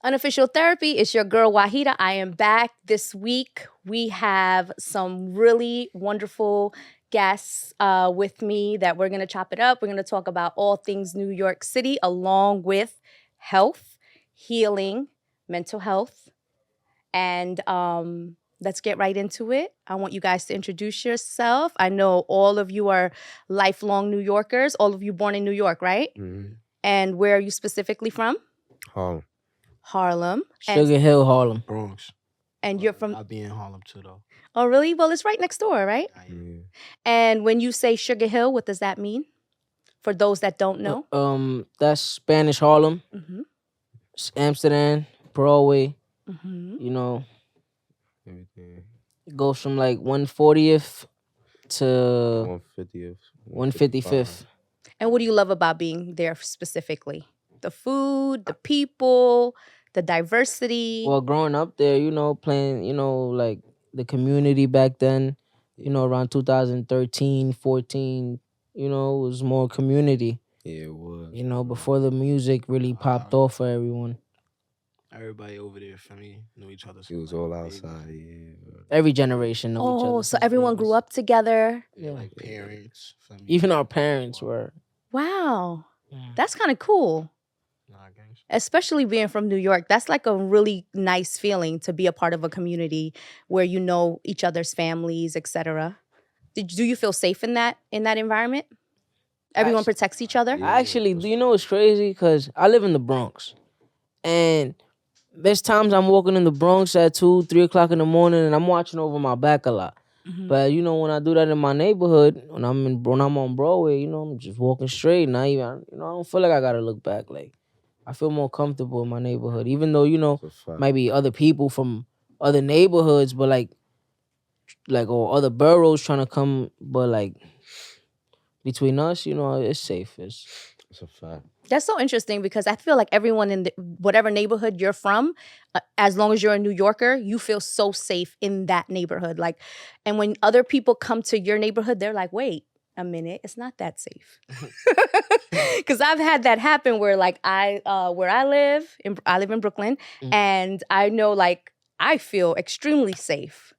Unofficial Therapy, it's your girl Waheeda. I am back this week. We have some really wonderful guests with me that we're going to chop it up. We're going to talk about all things New York City, along with health, healing, mental health. And let's get right into it. I want you guys to introduce yourself. I know all of you are lifelong New Yorkers, all of you born in New York, right? Mm-hmm. And where are you specifically from? Harlem. Sugar Hill, Harlem. Bronx. And you're from... I'll be in Harlem too, though. Oh, really? Well, it's right next door, right? Yeah. And when you say Sugar Hill, what does that mean? For those that don't know. That's Spanish Harlem. Mm-hmm. It's Amsterdam, Broadway. Mm-hmm. You know, Everything. it goes from like 140th to 150th. 155th. And what do you love about being there specifically? The food, the people, the diversity. Well, growing up there, you know, playing, you know, like the community back then, you know, around 2013, 14, you know, it was more community. Yeah, it was. You know, before the music really popped off for everyone. Everybody over there, for me, knew each other. It was all outside, yeah. Every generation knew each other. Oh, so everyone grew up together. Yeah, like parents. Family. Even our parents were. Wow. That's kind of cool. Nah, gangs. Especially being from New York. That's like a really nice feeling to be a part of a community where you know each other's families, etc. Do you feel safe in that environment? Everyone protects each other? Actually, do you know what's crazy? Because I live in the Bronx. And there's times I'm walking in the Bronx at 2, 3 o'clock in the morning and I'm watching over my back a lot. Mm-hmm. But you know, when I do that in my neighborhood, when I'm on Broadway, you know, I'm just walking straight. Not even, you know, I don't feel like I gotta look back. Like, I feel more comfortable in my neighborhood, even though, you know, might be other people from other neighborhoods, but like or other boroughs trying to come, but like between us, you know, it's safe. It's a fact. That's so interesting because I feel like everyone in whatever neighborhood you're from, as long as you're a New Yorker, you feel so safe in that neighborhood. Like, and when other people come to your neighborhood, they're like, wait a minute, it's not that safe. Because I've had that happen where like where I live in Brooklyn, and I know like I feel extremely safe.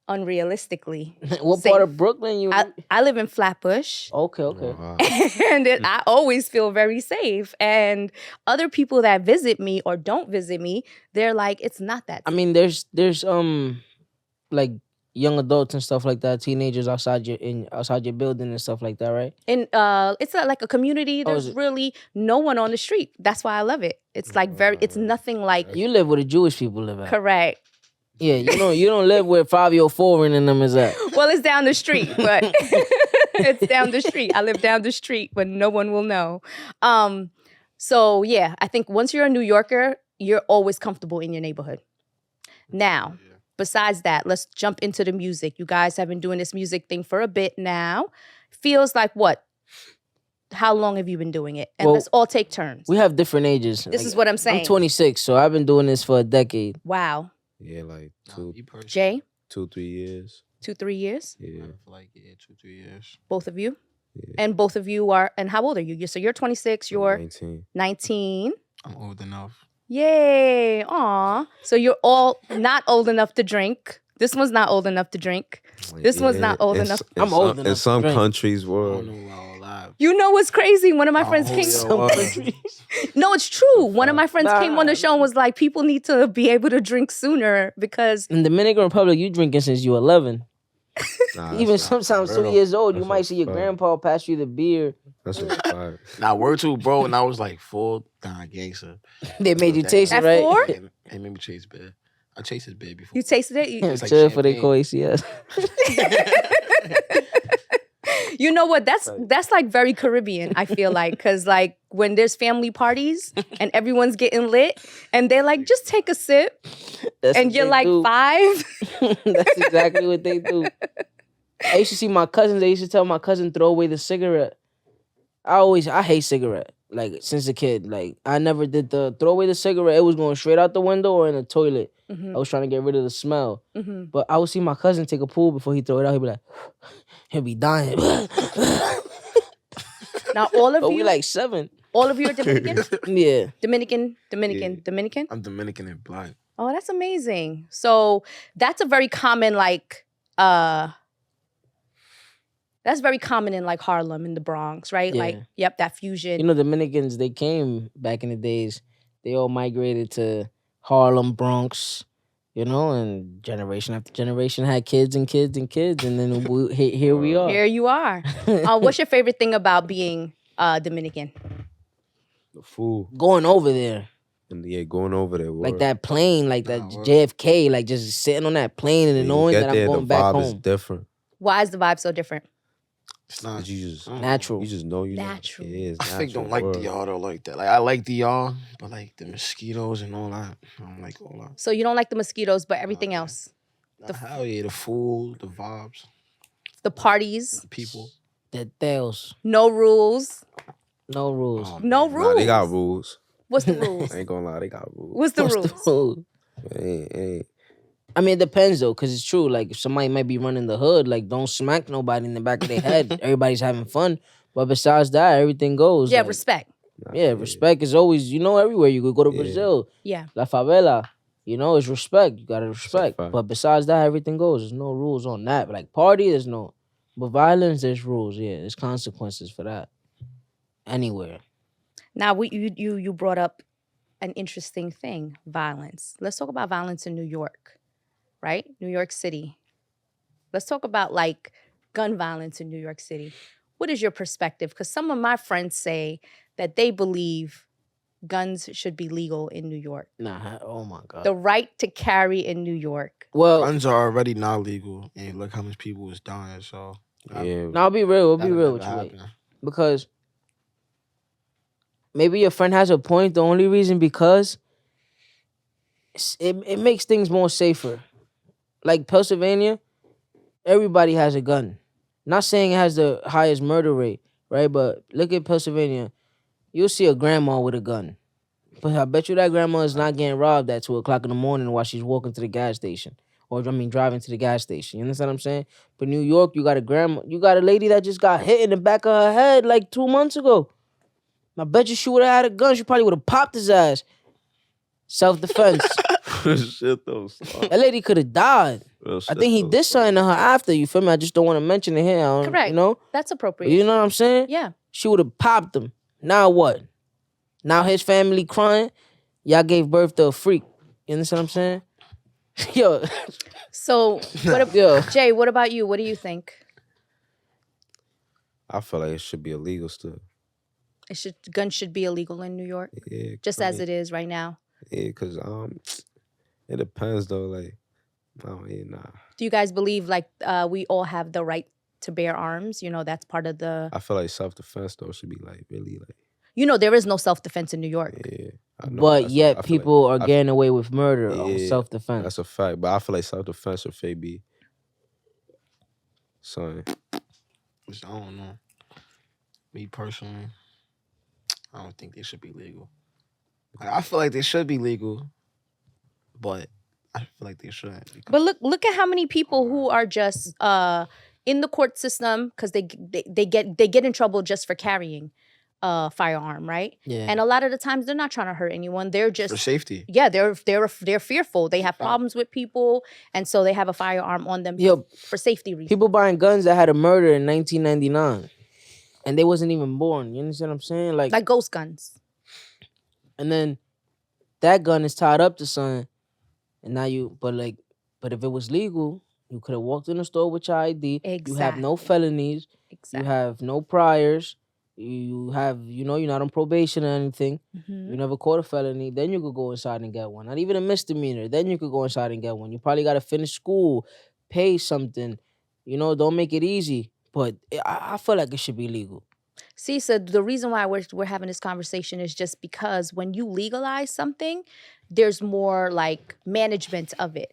Unrealistically. What safe. part of Brooklyn you? I live in Flatbush. Okay. Wow. And I always feel very safe. And other people that visit me or don't visit me, they're like, it's not that safe. I mean, there's like young adults and stuff like that, teenagers outside your building and stuff like that, right? And it's like a community. There's really no one on the street. That's why I love it. It's like it's nothing like... You live where the Jewish people live at. Correct. Yeah, you don't live where 504 and them is at. Well, it's down the street, but it's down the street. I live down the street, but no one will know. So yeah, I think once you're a New Yorker, you're always comfortable in your neighborhood. Now, besides that, let's jump into the music. You guys have been doing this music thing for a bit now. Feels like what? How long have you been doing it? And let's all take turns. We have different ages. This is what I'm saying. I'm 26, so I've been doing this for a decade. Wow. Yeah, like Jay? 2, 3 years. 2, 3 years? Yeah. Like 2, 3 years. Both of you? Yeah. And both of you are, and how old are you? So you're 26, you're 19. 19. I'm old enough. Yay. Aw. So you're all not old enough to drink. This one's not old enough to drink. This one's not old enough. I'm old enough. In some to drink. countries, I world. don't know how alive. You know what's crazy? One of my friends came. No, it's true. One of my friends came on the show and was like, people need to be able to drink sooner because... In Dominican Republic, you drinking since you 11. Nah, Even sometimes 2 years old, you That's might see your fact. grandpa pass you the beer. That's a fact. Nah, word to bro, when I was like 4, gangster. They made you taste it, At right? 4? It made me chase bed. I chased his bed before. You tasted it? It's like Chill for they champagne. call ACS. You know what? That's like very Caribbean, I feel like. Because like when there's family parties and everyone's getting lit and they're like, just take a sip. And you're like do. 5. That's exactly what they do. I used to see my cousins. They used to tell my cousin throw away the cigarette. I hate cigarette. Like since a kid, like I never did the throw away the cigarette. It was going straight out the window or in the toilet. Mm-hmm. I was trying to get rid of the smell. Mm-hmm. But I would see my cousin take a pull before he throw it out. He'd be like, he'll be dying. Now all of But you, we like 7. All of you are Dominican? Yeah. Dominican. I'm Dominican and black. Oh, that's amazing. So that's a very common that's very common in like Harlem in the Bronx, right? Yeah. Like, yep, that fusion. You know, Dominicans, they came back in the days. They all migrated to Harlem, Bronx, you know, and generation after generation had kids and kids and kids. And then here we are. Here you are. What's your favorite thing about being Dominican? The food. Going over there. And yeah, going over there. Like word. that plane, like that Nah, word. JFK, like just sitting on that plane and When you knowing get that there, I'm going the back vibe is home. different. Why is the vibe so different? It's not. 'Cause you just Natural. You just know you Natural. Know, it is I think natural, don't like word. DR though like that. Like I like DR, but like the mosquitoes and all that, I don't like all that. So you don't like the mosquitoes, but everything else. Nah, hell yeah, the food, the vibes, The parties, the people. The tails. no rules. No rules. Oh, No man. rules. Nah, they got rules. What's the rules? I ain't gonna lie, they got rules. What's the What's rules? the rule? Ain't. I mean, it depends though, because it's true. Like, if somebody might be running the hood, like, don't smack nobody in the back of their head. Everybody's having fun. But besides that, everything goes. Yeah, like, respect. Yeah, respect is always, you know, everywhere you go to Yeah. Brazil, Yeah. La Favela, you know, it's respect. You gotta respect. fact. But besides that, everything goes. There's no rules on that. Like, party, there's no. But violence, there's rules. Yeah, there's consequences for that. Anywhere. Now you brought up an interesting thing, violence. Let's talk about violence in New York, right? New York City. Let's talk about like gun violence in New York City. What is your perspective? Because some of my friends say that they believe guns should be legal in New York. Nah, oh my God. The right to carry in New York. Well, Guns are already not legal, and look how much people is dying. So Yeah. now I'll be real. I'll be that'll real never with you. Wait. happen. Because maybe your friend has a point. The only reason because it makes things more safer. Like Pennsylvania, everybody has a gun. Not saying it has the highest murder rate, right? But look at Pennsylvania. You'll see a grandma with a gun. But I bet you that grandma is not getting robbed at 2:00 in the morning while she's walking to the gas station. Or driving to the gas station. You understand what I'm saying? But New York, you got a lady that just got hit in the back of her head like 2 months ago. I bet you she would have had a gun. She probably would have popped his ass. Self-defense. Shit though. Stop. That lady could have died. Real I shit, think he though, did stop. something to her after, you feel me? I just don't want to mention it here. Correct. You know? That's But appropriate. you know what I'm saying? Yeah. She would have popped him. Now what? Now his family crying. Y'all gave birth to a freak. You understand what I'm saying? Yo, So yo. Jay, what about you? What do you think? I feel like it should be illegal still. Guns should be illegal in New York, Yeah. just as it is right now. Yeah, cause it depends though. Like, I don't yeah, nah. Do you guys believe like we all have the right to bear arms? You know, that's part of the. I feel like self-defense though should be like really like. You know, there is no self-defense in New York. Yeah. I know, But that's yet I feel people like- are getting away with murder on Yeah, self-defense. That's a fact. But I feel like self-defense should fake be. Son. Which I don't know. Me personally, I don't think they should be legal. Like, I feel like they should be legal, but I feel like they shouldn't. But look at how many people who are just in the court system because they get in trouble just for carrying a firearm, right? Yeah. And a lot of the times they're not trying to hurt anyone. They're for just safety. yeah, they're fearful. They have problems with people, and so they have a firearm on them Yo, for safety reasons. people buying guns that had a murder in 1999. And they wasn't even born. You understand what I'm saying? Like ghost guns. And then that gun is tied up to something. And now but if it was legal, you could have walked in the store with your ID. You have no Exactly. felonies. Exactly. You have no priors. You have, you're not on probation or anything. Mhm. You never caught a felony. Then you could go inside and get one. Not even a misdemeanor. Then you could go inside and get one. You probably got to finish school, pay something. Don't make it easy. But I feel like it should be legal. See, so the reason why we're having this conversation is just because when you legalize something, there's more like management of it,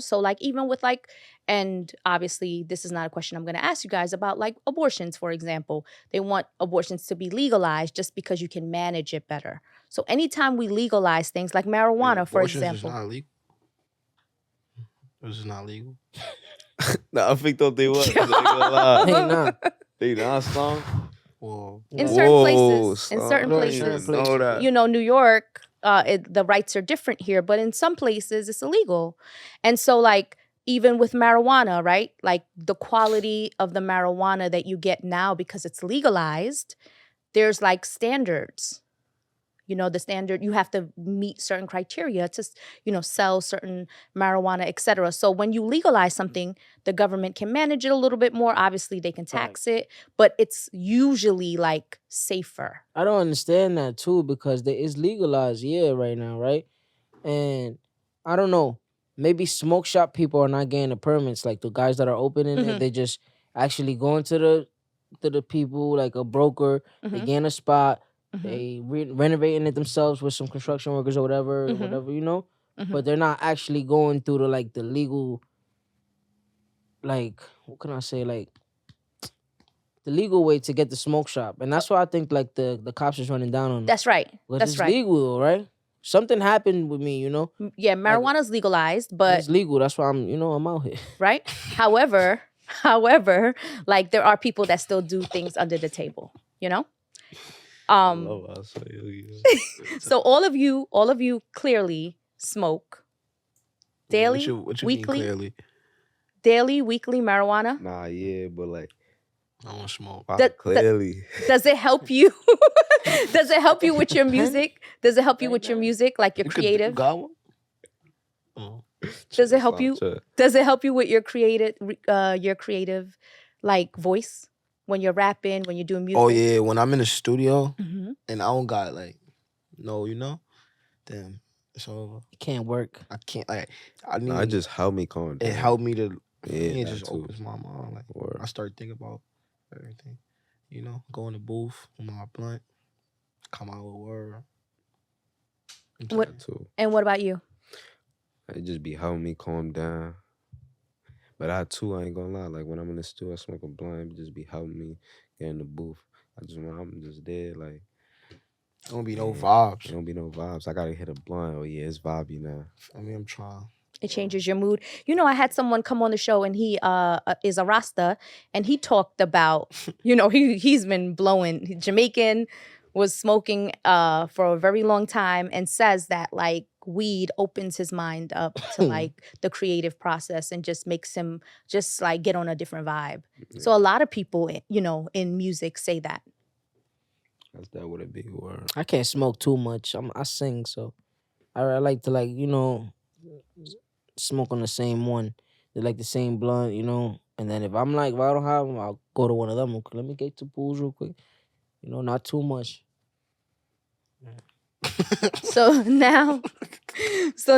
So like even with like, and obviously this is not a question I'm going to ask you guys about like abortions, for example. They want abortions to be legalized just because you can manage it better. So anytime we legalize things like marijuana, for Abortions example. is not legal. This is not legal. Nah, I think though they was. They gonna lie. Hey, nah. They not strong. Whoa. In certain Whoa, places, in son, certain I Right, didn't places, even know that. you know, New York, the rights are different here, but in some places it's illegal. And so, like, even with marijuana, right? Like the quality of the marijuana that you get now because it's legalized, there's like standards. You know, the standard, you have to meet certain criteria to, you know, sell certain marijuana, etc. So when you legalize something, the government can manage it a little bit more. Obviously, they can tax it, but it's usually like safer. I don't understand that too because it's legalized, right now, right? And I don't know, maybe smoke shop people are not getting the permits. Like the guys that are opening it, Mhm. they just actually going to the people like a broker. They Mhm. getting a spot. Mhm. They renovating it themselves with some construction workers or whatever, Mhm. you know. Mhm. But they're not actually going through the legal, like, what can I say, like the legal way to get the smoke shop. And that's why I think like the cops is running down on them. That's right. But That's it's right. legal though, right? Something happened with me, Yeah, marijuana's legalized, but it's legal. That's why I'm out here. right? However, like there are people that still do things under the table, you know? I love us. So all of you clearly smoke daily, What you weekly, mean clearly? daily, weekly marijuana. Nah, yeah, but like, I don't smoke. clearly. Does it help you? Does it help you with your Depends. music? Does it help you Right with your now. music, like your You creative? got one? Oh. Does it help Son, you? chill. Does it help you with your creative, like voice when you're rapping, when you're doing music? Oh yeah, when I'm in the studio Mhm. and I don't got like then it's over. It can't work. I can't like I need Nah, it just helped me calm down. it helped me to Yeah, it that just too. opens my mind. Like Word. I start thinking about everything. You know, go in the booth with my blunt, come out with word. What? That too. And what about you? It just be helping me calm down. But I ain't gonna lie. Like when I'm in the studio, I smoke a blunt. It just be helping me get in the booth. When I'm just there, like There don't be no there vibes. don't be no vibes. I gotta hit a blunt. Oh yeah, it's vibey now. I mean, I'm trying. It changes your mood. You know, I had someone come on the show and he is a Rasta and he talked about, you know, he's been blowing. Jamaican, was smoking for a very long time and says that like weed opens his mind up to like the creative process and just makes him just like get on a different vibe. So a lot of people, you know, in music say that. That's that what it be. Word. I can't smoke too much. I sing, so I like to like smoke on the same one. They like the same blunt, And then if I don't have them, I'll go to one of them. Okay, let me get two pools real quick. Not too much. So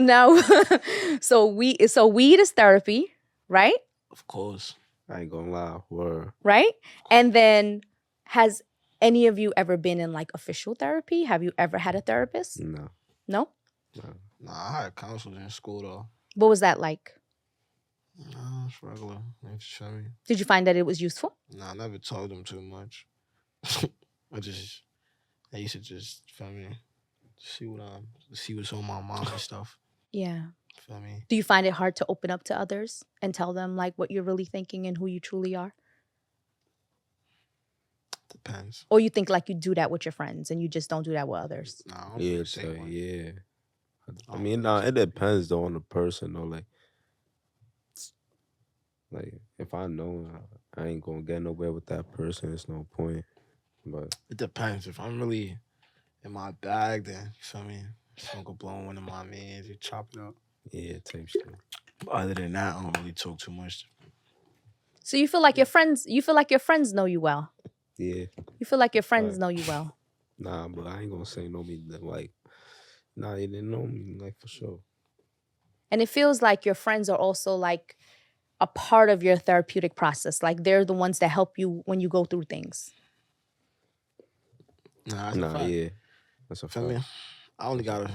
now, so weed is therapy, right? Of course. I ain't gonna lie. Word. Right? And then has any of you ever been in like official therapy? Have you ever had a therapist? No. No? Nah, I had counselors in school though. What was that like? Nah, it's regular. They just show me. Did you find that it was useful? Nah, I never told them too much. I used to just feel me, see what's on my mind and stuff. Yeah. Feel me? Do you find it hard to open up to others and tell them like what you're really thinking and who you truly are? Depends. Or you think like you do that with your friends and you just don't do that with others? Nah, I don't Yeah, really say one. yeah. I don't mean, really it depends though on the person though. Like if I know I ain't gonna get nowhere with that person, it's no point. But it depends. If I'm really in my bag, then you feel me? Smoke a blunt, one of my mans, you chop it up. yeah, type shit. But other than that, I don't really talk too much. So you feel like your friends know you well. Yeah. You feel like your friends know you well. Nah, but I ain't gonna say no me like. Nah, they didn't know me like for sure. And it feels like your friends are also like a part of your therapeutic process. Like they're the ones that help you when you go through things. Nah, that's a fact. Yeah. That's a Feel fact. me? I only got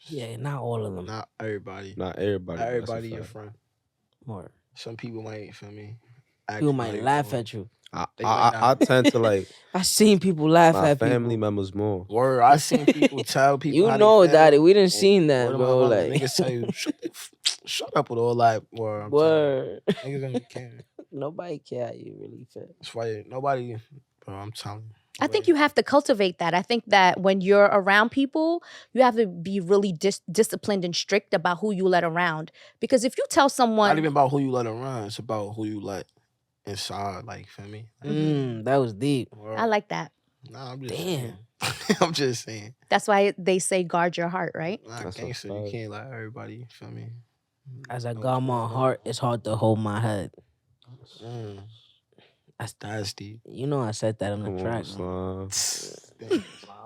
Yeah, not all of them. not everybody. Not everybody. Not that's a everybody your fact. friend. More. Some people might, feel me? People might laugh at you. I tend to like I seen people laugh my at family people. members more. Word, I seen people tell people. You how know, they feel. Daddy, we didn't seen that, Word of bro. my mother, Like, niggas tell you, shut up with all that. Word, I'm telling word. you. Niggas don't care. Nobody care how you really feel. That's why nobody bro. I'm telling you. I think you have to cultivate that. I think that when you're around people, you have to be really disciplined and strict about who you let around. Because if you tell someone, not even about who you let around, it's about who you let inside. Like, feel me? That was deep. I like that. Nah, I'm just Damn. saying. I'm just saying. That's why they say guard your heart, right? Nah, That's a gangster. You fact. can't let everybody. Feel me? As I know got what's my going on. heart, it's hard to hold my head. That's deep. You know I said that on the Come track. on, Man. Slime.